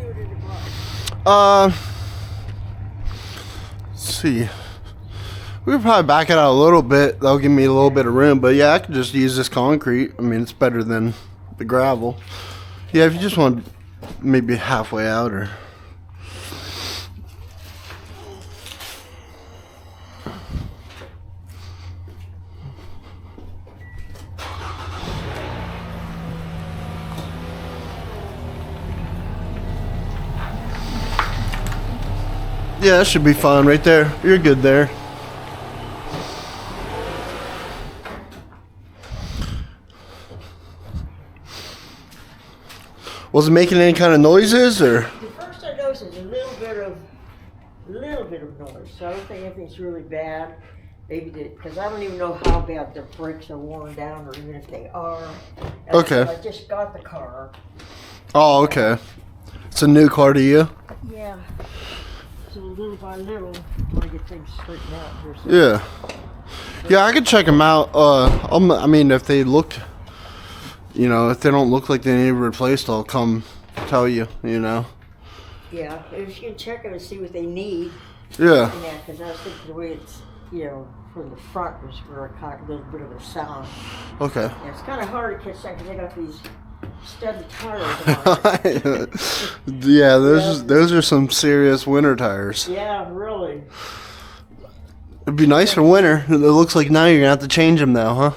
do it in the garage? Let's see. We could probably back it out a little bit. That'll give me a little bit of room. But yeah, I could just use this concrete. I mean, it's better than the gravel. Yeah, if you just want maybe halfway out or... Yeah, that should be fine right there. You're good there. Was it making any kind of noises or? The first I noticed is a little bit of noise. So I don't think anything's really bad. Maybe because I don't even know how bad the brakes are worn down, or even if they are. And Okay. I just got the car. Oh, okay. It's a new car to you? Yeah. So little by little, I want to get things straightened out here. So. Yeah. Yeah, I could check them out. I mean, if they look, you know, if they don't look like they need replaced, I'll come tell you, you know. Yeah, if you can check them and see what they need. Yeah. Because I was thinking the way it's, you know, from the front was where I caught a little bit of a sound. Okay. Yeah, it's kind of hard to catch that because they got these studded tires on it. Yeah, those are some serious winter tires. Yeah, really. It'd be nice for winter. It looks like now you're gonna have to change them now, huh?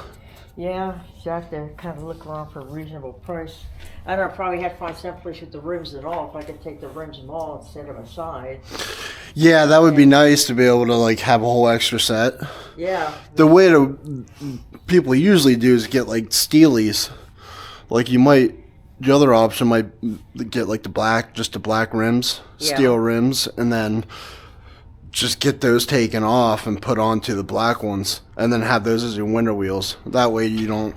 Yeah, so I have to kind of look around for a reasonable price. I don't know, probably have to find someplace with the rims and all, if I could take the rims and all and set them aside. Yeah, that would be nice to be able to like have a whole extra set. Yeah. The way to people usually do is get like steelies. Like you might, the other option might get like just the black rims, steel rims, and then just get those taken off and put onto the black ones, and then have those as your winter wheels. That way you're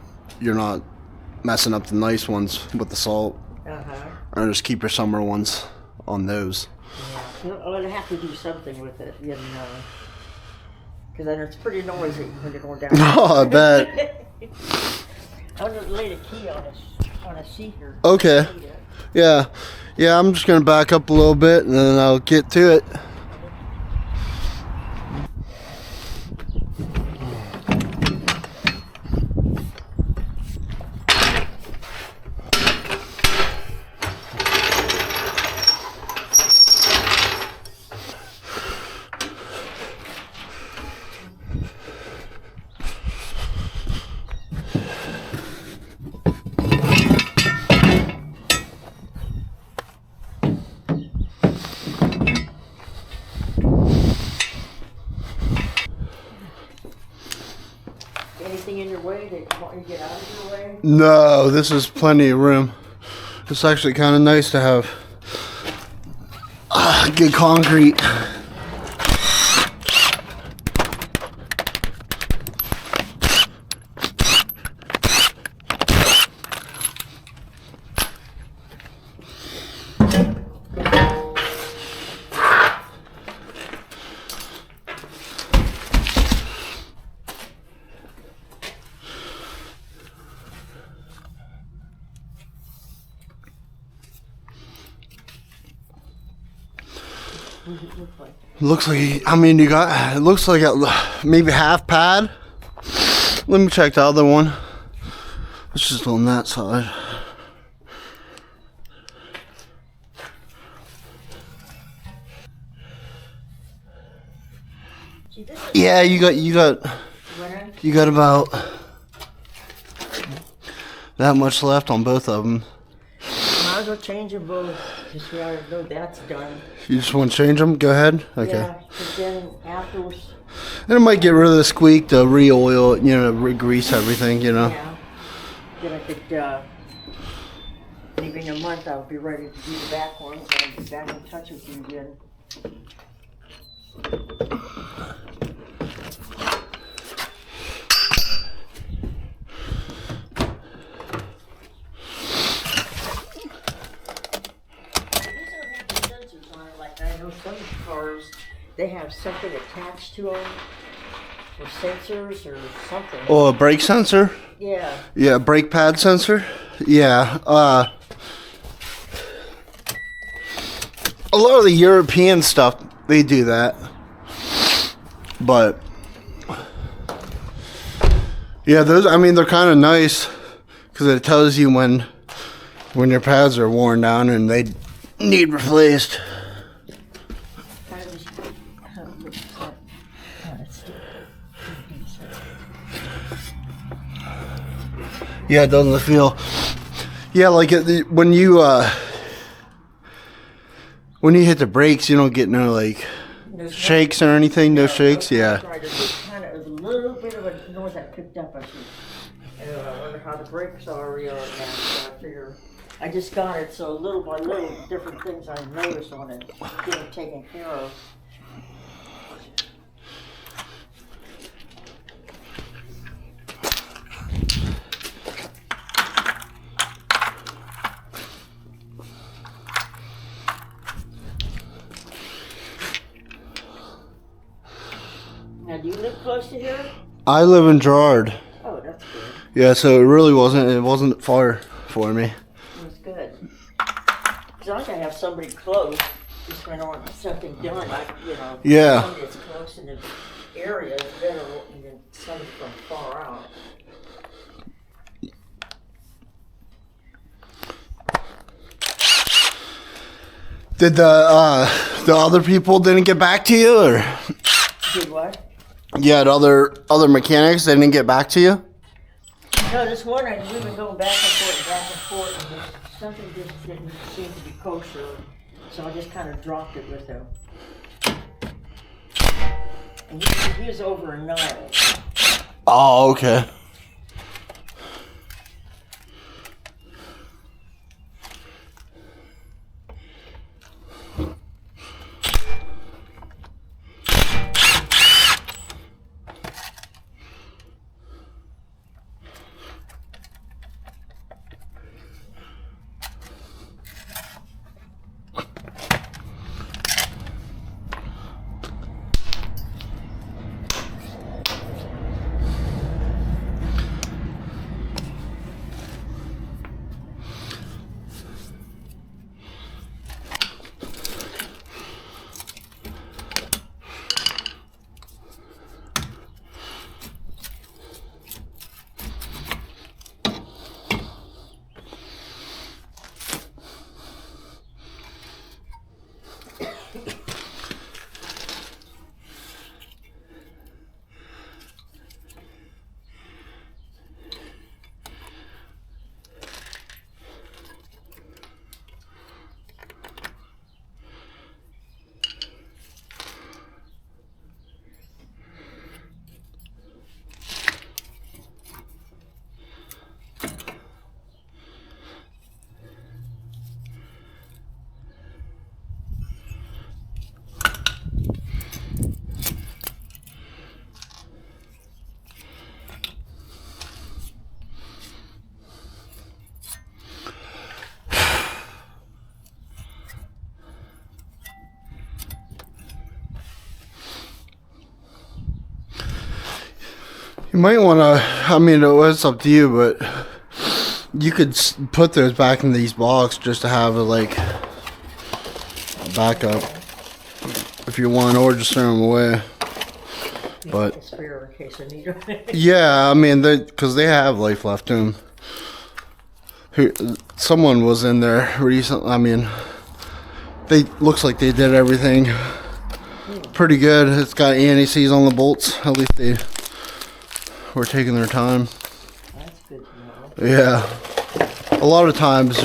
not messing up the nice ones with the salt. Or just keep your summer ones on those. Yeah. I'm gonna have to do something with it, you know, because it's pretty noisy when you're going down. Oh, I bet. I'm gonna lay the key on a seat here. Okay. Yeah. Yeah, I'm just gonna back up a little bit and then I'll get to it. Anything in your way that you want you to get out of your way? No, this is plenty of room. It's actually kind of nice to have good concrete. What does it look like? Looks like, I mean, it looks like maybe half pad. Let me check the other one. It's just on that side. See, this is Yeah, you got about that much left on both of them. might as well change them both. Just so I know that's done. You just want to change them? Go ahead. Okay. Yeah, but then afterwards, And it might get rid of the squeak to re-oil it, you know, re-grease everything, you know. yeah. Then I could, maybe in a month I'll be ready to do the back ones and I'll be back in touch with you again. Some cars, they have something attached to them, or sensors or something. Oh, a brake sensor? Yeah. Yeah, brake pad sensor? Yeah, a lot of the European stuff, they do that. But yeah, those, I mean, they're kind of nice because it tells you when your pads are worn down and they need replaced. Yeah, it doesn't feel. Yeah, like when you hit the brakes, you don't get no like shakes or anything. No shakes. Yeah. Right, there's kind of a little bit of a noise I picked up. I wonder how the brakes are on that. So I figure I just got it, so little by little, different things I noticed on it getting taken care of. Now, do you live close to here? I live in Gerard. Oh, that's good. Yeah, so it really wasn't far for me. That's good. Because I like to have somebody close, just when I want something done, Yeah. somebody that's close in the area is better than somebody from far out. Did the other people didn't get back to you, or? Did what? Yeah, the other mechanics, they didn't get back to you? No, this morning we've been going back and forth, and something just didn't seem to be kosher, so I just kind of dropped it with him. And he was over a Nile. Oh, okay. You might want to, I mean, it's up to you, but you could put those back in these blocks just to have a, like, backup if you want, or just throw them away. But, Spare in case I need them. yeah, I mean, because they have life left in them. Someone was in there recently, I mean, looks like they did everything pretty good. It's got anti-seize on the bolts, at least they were taking their time. That's good to know. Yeah. A lot of times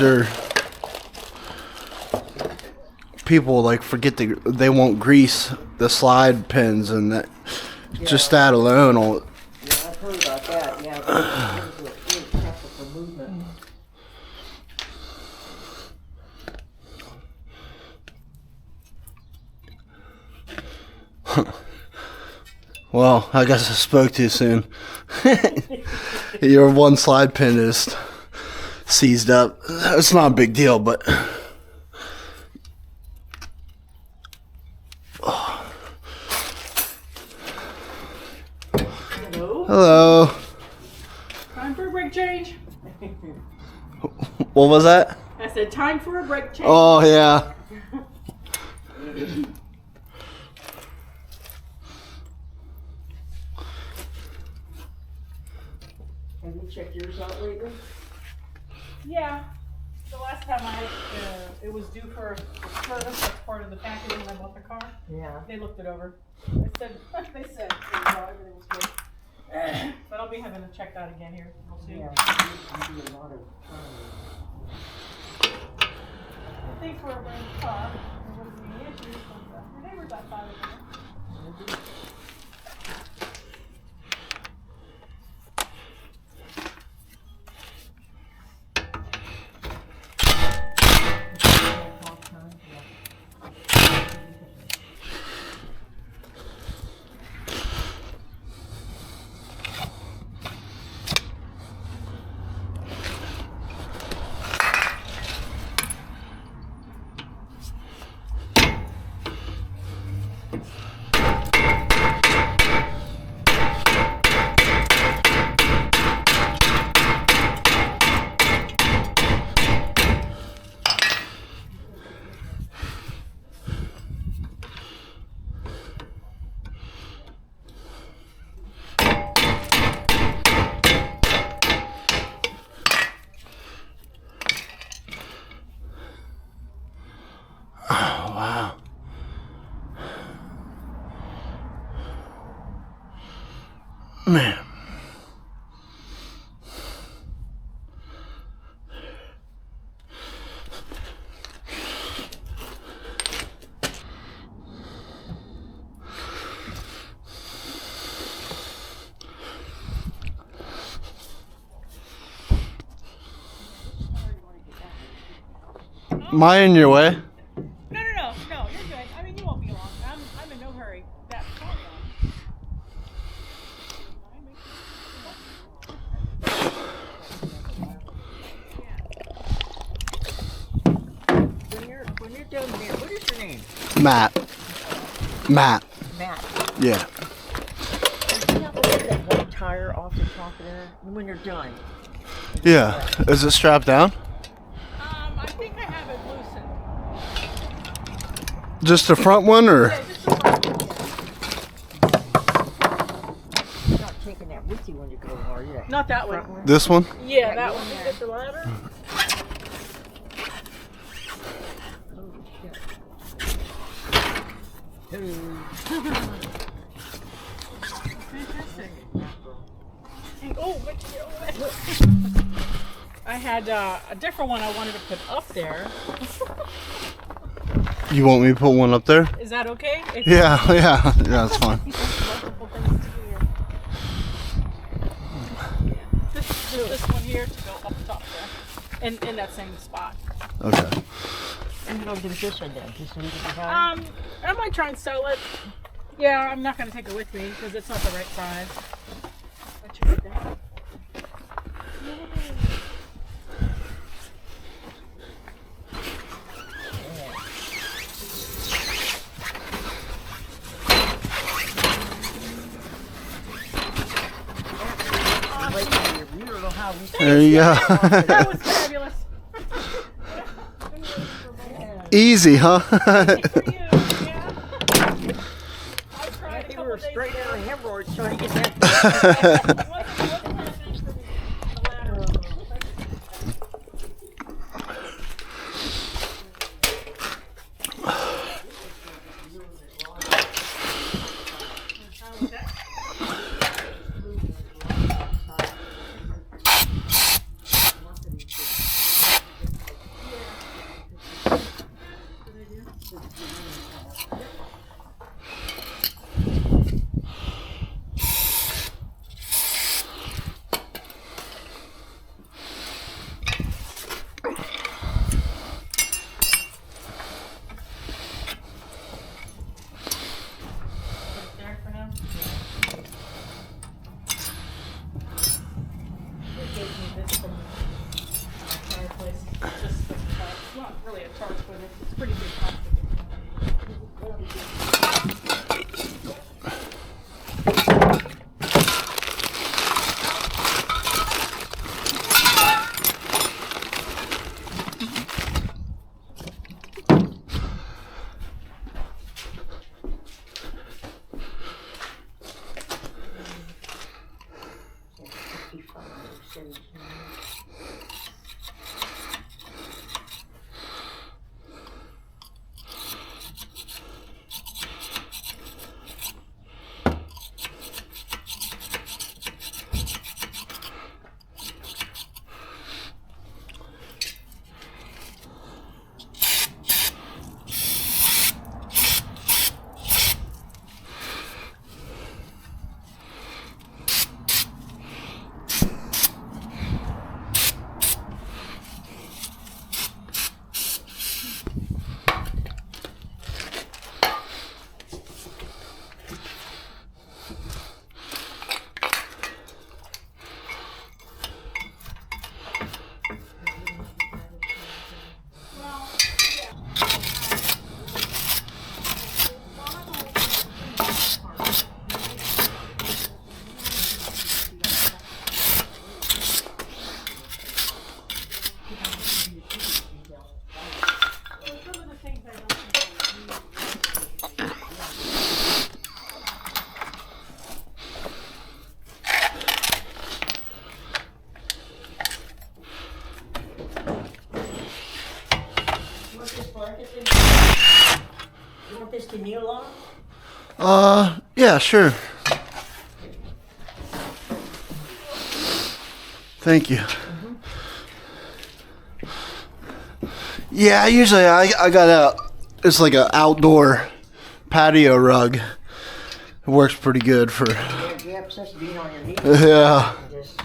people like forget they won't grease the slide pins, and that just that alone will. Yeah, I've heard about that. Yeah, it's really tough for movement. Well, I guess I spoke too soon. Your one slide pin is seized up. It's not a big deal, but Hello? hello. Time for a brake change. What was that? I said time for a brake change. Oh yeah. Have you checked yours out lately? Yeah. The last time it was due for service. That's part of the package when I bought the car. Yeah. They looked it over. They said everything was good. But I'll be having it checked out again here. We'll see. Yeah. You do a lot of I think for a brand new car, there wouldn't be any issues. But your neighbor's outside of there. Wow. Man. Am I in your way? No, you're good. I mean, you won't be long. I'm in no hurry. That's fine. When you're done there, what is your name? Matt. Matt. Yeah. You have to get that one tire off the top of there when you're done. Yeah. Is it strapped down? I think I have it loosened. Just the front one, or? Yeah, just the front one. You're not taking that with you when you go, are you? Not that Front one. This one? Yeah, that one. You get the ladder. Fantastic. Oh, I had a different one I wanted to put up there. You want me to put one up there? Is that okay? It's Yeah, that's fine. multiple things here. This one here to go up top there, in that same spot. Okay. And how do this one then? Just leave it behind? I might try and sell it. Yeah, I'm not gonna take it with me because it's not the right size. But you get that. There you go. That was fabulous. Easy, huh? For you, yeah. I tried a You couple were days straight ago. out of hemorrhoids trying to get that. It wasn't gonna finish the ladder. want this blanket thing? You want this to kneel on? Yeah, sure. Thank you. Yeah, usually I got it's like an outdoor patio rug. It works pretty good for. Yeah, you have such being on your knees. Yeah. Just...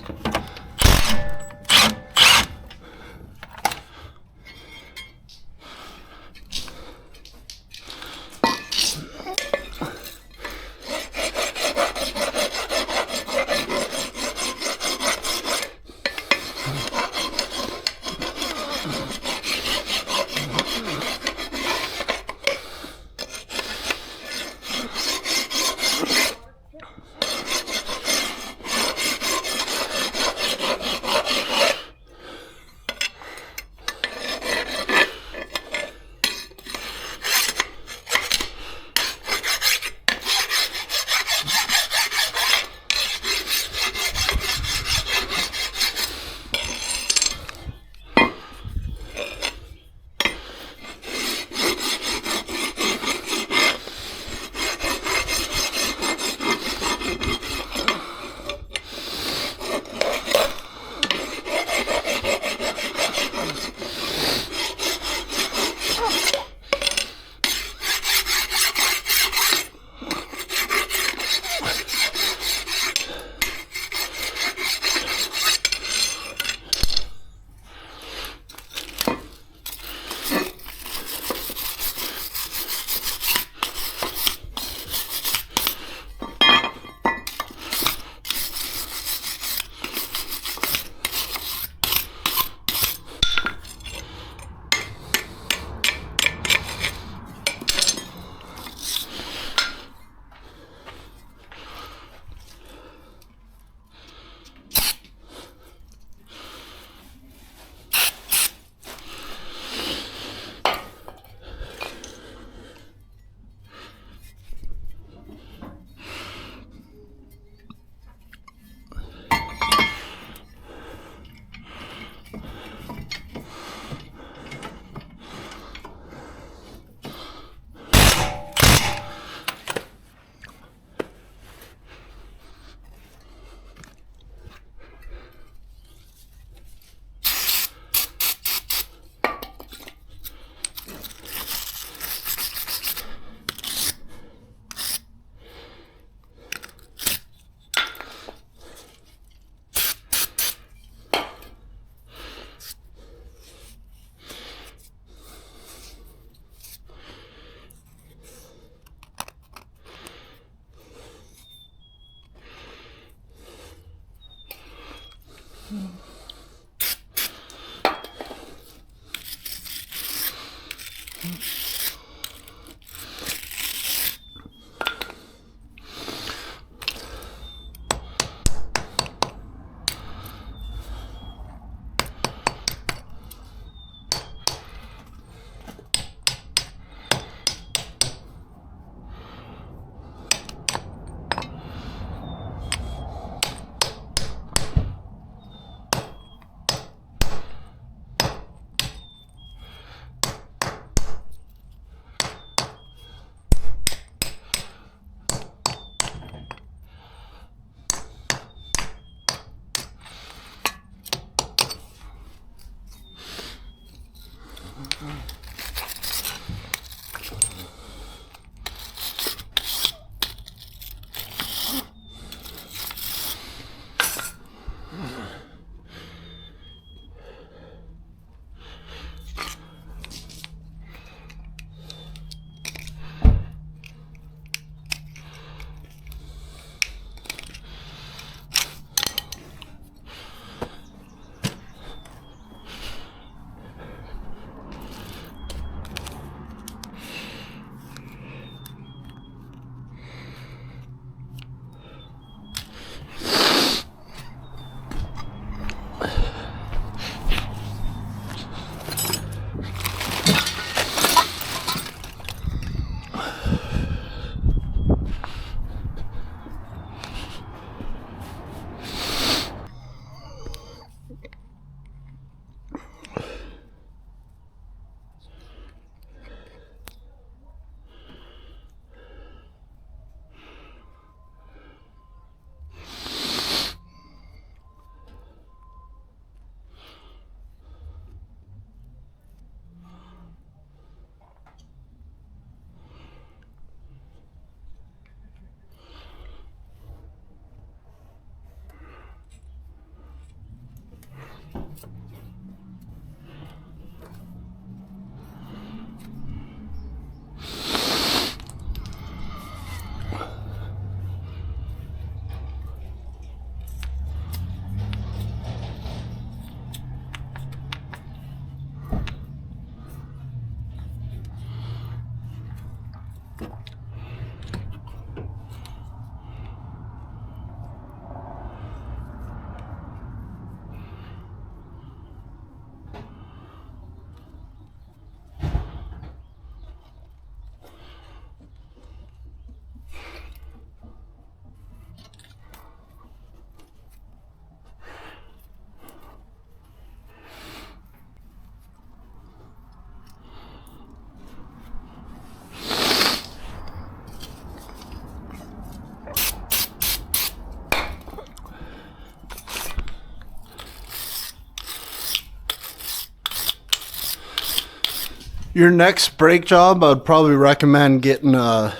Your next brake job, I'd probably recommend getting a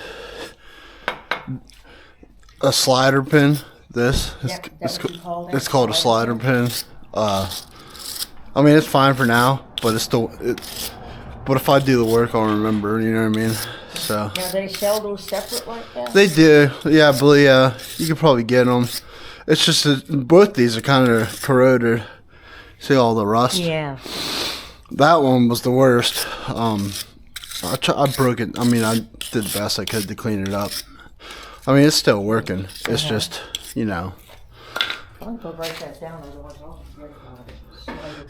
slider pin. It's called a slider pin. I mean, it's fine for now, but it's still. But if I do the work, I'll remember. You know what I mean? So. Now they sell those separate like that. They do. Yeah, I believe. You could probably get them. It's just that both these are kind of corroded. See all the rust? Yeah. That one was the worst. I broke it. I mean, I did the best I could to clean it up. I mean, it's still working. It's just, I'm going to write that down, otherwise I'll forget about it.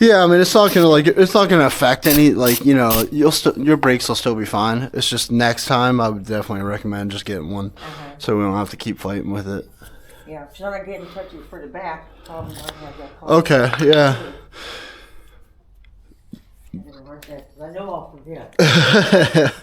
Yeah, I mean, it's not gonna affect any, your brakes will still be fine. It's just next time I would definitely recommend just getting one, so we don't have to keep fighting with it. Yeah, if you're not getting in touch with for the back, probably not have that car. Okay, yeah. I'm gonna write that, 'cause I know I'll forget.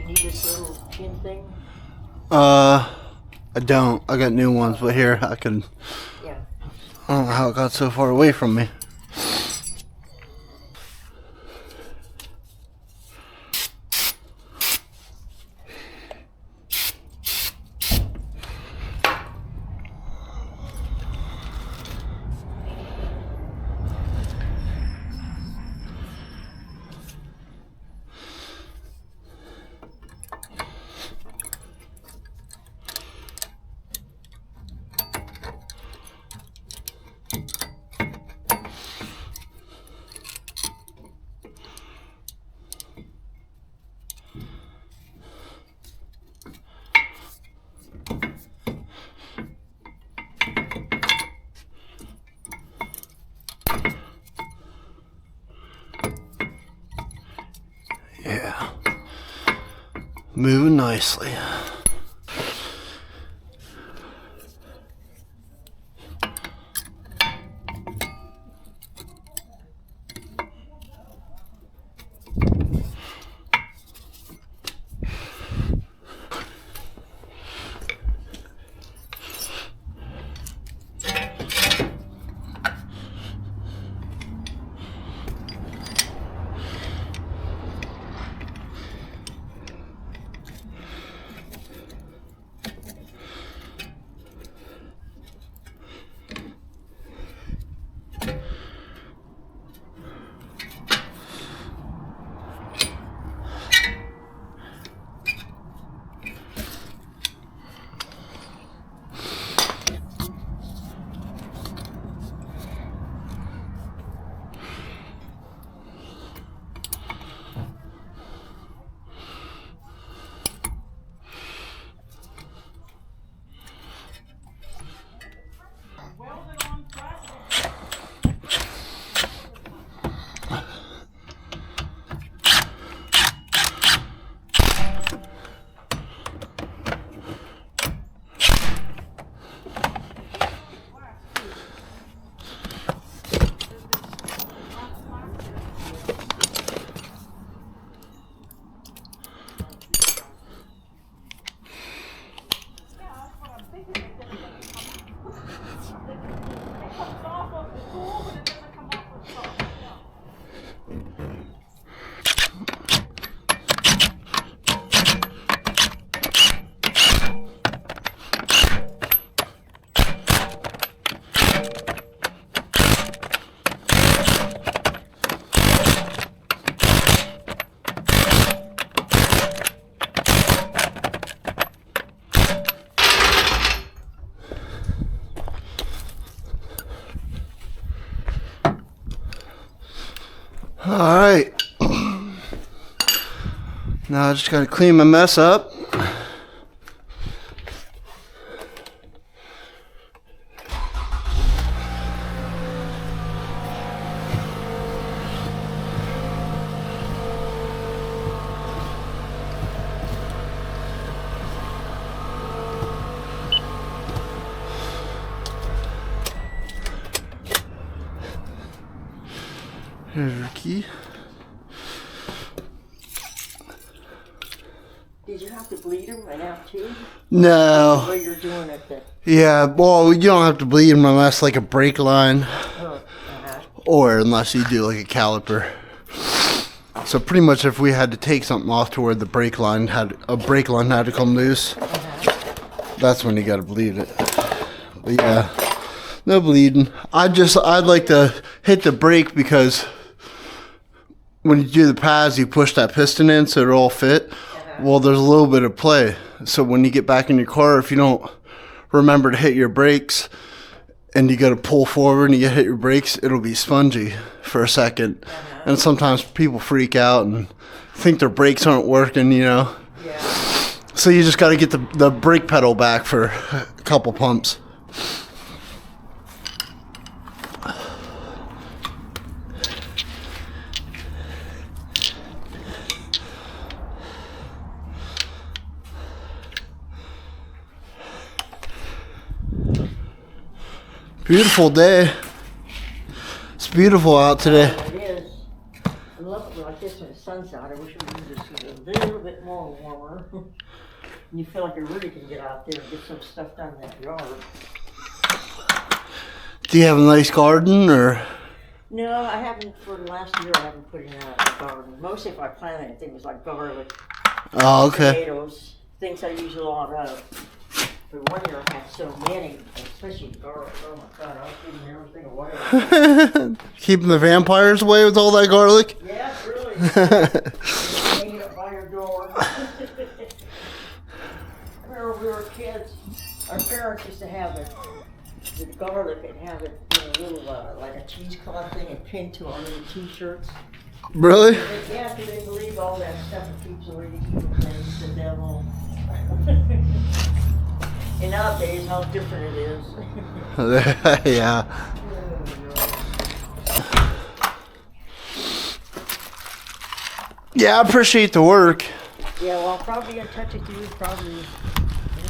Need this little pin thing? I don't. I got new ones, but here I can. Yeah. I don't know how it got so far away from me. Yeah. Moving nicely. Alright. Now I just gotta clean my mess up. Here's your key. Did you have to bleed them right out too? No. The way you're doing it. Yeah, well, you don't have to bleed them unless like a brake line, Oh, or unless you do like a caliper. So pretty much, if we had to take something off to where the brake line had to come loose, that's when you got to bleed it. But yeah, no bleeding. I'd like to hit the brake because when you do the pads, you push that piston in so it all fit. Well, there's a little bit of play. So when you get back in your car, if you don't remember to hit your brakes and you got to pull forward and you hit your brakes, it'll be spongy for a second. And sometimes people freak out and think their brakes aren't working, you know. Yeah. So you just got to get the brake pedal back for a couple pumps. Beautiful day. It's beautiful out today. It is. I love it like this when the sun's out. I wish it was just a little bit more warmer. You feel like you really can get out there and get some stuff done in that yard. Do you have a nice garden, or? No, I haven't. For the last year, I haven't put in a garden. Mostly if I plant anything, it was like garlic, Oh, okay. potatoes, things I use a lot of. But one year I had so many, especially garlic. Oh my God, I was eating everything away. Keeping the vampires away with all that garlic? Yeah, really. Hanging up by your door. I remember when we were kids, our parents used to have the garlic and have it in a little, like a cheesecloth thing and pinned to our little t-shirts. Really? Yeah, because they believe all that stuff keeps away the evil things, the devil. And nowadays, how different it is. Yeah. Yeah, I appreciate the work. Yeah, well, I'll probably be in touch with you probably in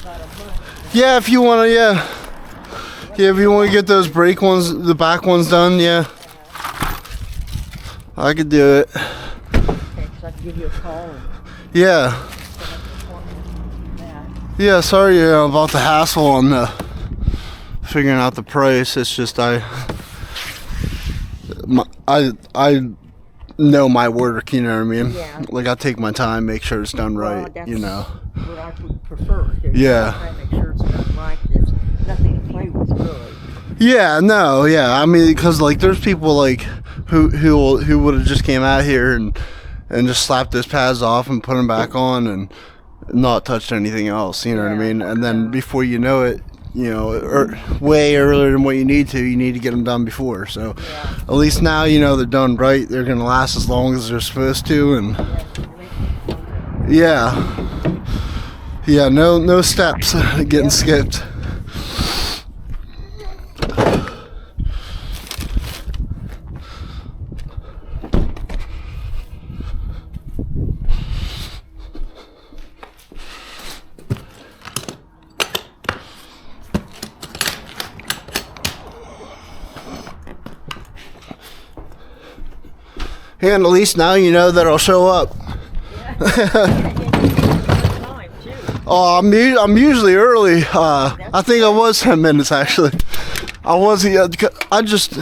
about a month. Yeah, if you want to, yeah. Yeah, if you want to get those brake ones, the back ones done, yeah. I could do it. Okay, so I can give you a call and Yeah. set up an appointment and do that. Yeah, sorry about the hassle on figuring out the price. It's just I know my work, you know what I mean? Yeah. Like I take my time, make sure it's done Well, right, that's you know. what I would prefer. Yeah. Try to make sure it's done right. There's nothing to play with, really. Yeah, no, yeah. I mean, because like there's people like who would have just came out here and just slapped those pads off and put them back on and not touched anything else. You know what I Yeah. mean? And then before you know it, you know, way earlier than what you need to get them done before. So Yeah. at least now you know they're done right. They're gonna last as long as they're supposed to, and yeah, no steps getting skipped. And at least now you know that I'll show up. Oh, I'm usually early. I think I was 10 minutes actually. I just,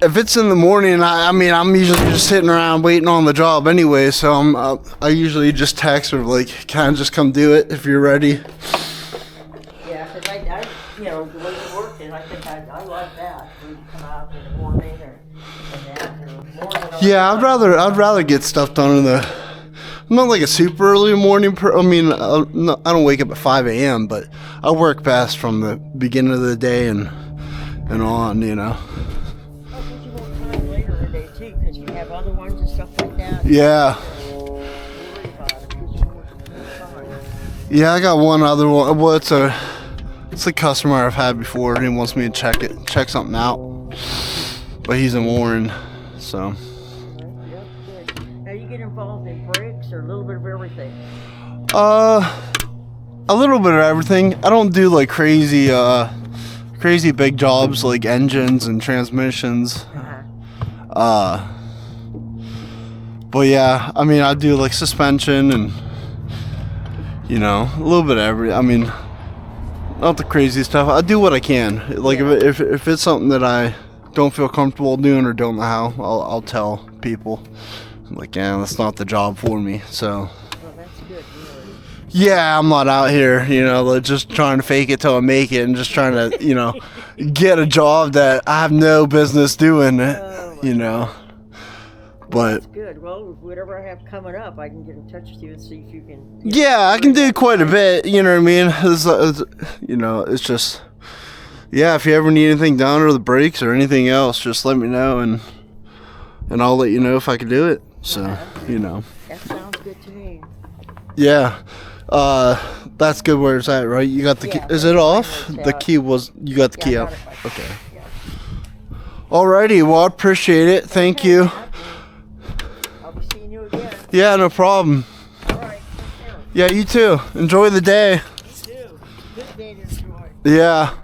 if it's in the morning, I mean, I'm usually just sitting around waiting on the job anyway. So I usually just text or like, can I just come do it if you're ready? Yeah, because I you know, the way you work it, I think I like that. When you come out in the morning or Yeah, I'd rather get stuff done in the. I'm not like a super early morning. I mean, I don't wake up at 5 a.m., but I work best from the beginning of the day and on. You know. Oh, but you won't time later in the day too, because you have other ones and stuff like that. Yeah. Don't worry about it. Just fine. Yeah, I got one other one. Well, it's a customer I've had before. He wants me to check something out, but he's in Warren, so. Yep, good. Now you get involved in brakes or a little bit of everything. A little bit of everything. I don't do like crazy big jobs like engines and transmissions. But yeah, I mean, I do like suspension and, you know, a little bit of I mean, not the crazy stuff. I do what I can. Like if it's something that I don't feel comfortable doing or don't know how, I'll tell people. I'm like, yeah, that's not the job for me. So. Well, that's good. Really. Yeah, I'm not out here, you know, like just trying to fake it till I make it and just trying to, you know, get a job that I have no business doing, you know. But that's good. Well, whatever I have coming up, I can get in touch with you and see if you can. Yeah, I can do quite a bit. You know what I mean? It's, you know, it's just, yeah. If you ever need anything done or the brakes or anything else, just let me know and I'll let you know if I can do it. So, you know. That sounds good to me. Yeah. That's good where it's at, right? You got the key. Is it off? The key was. You got the key out. Okay. Yeah. Alrighty. Well, I appreciate it. Thank you. I'll be seeing you again. Yeah, no problem. All right. Take care. Yeah, you too. Enjoy the day. You too. Good day to enjoy. Yeah.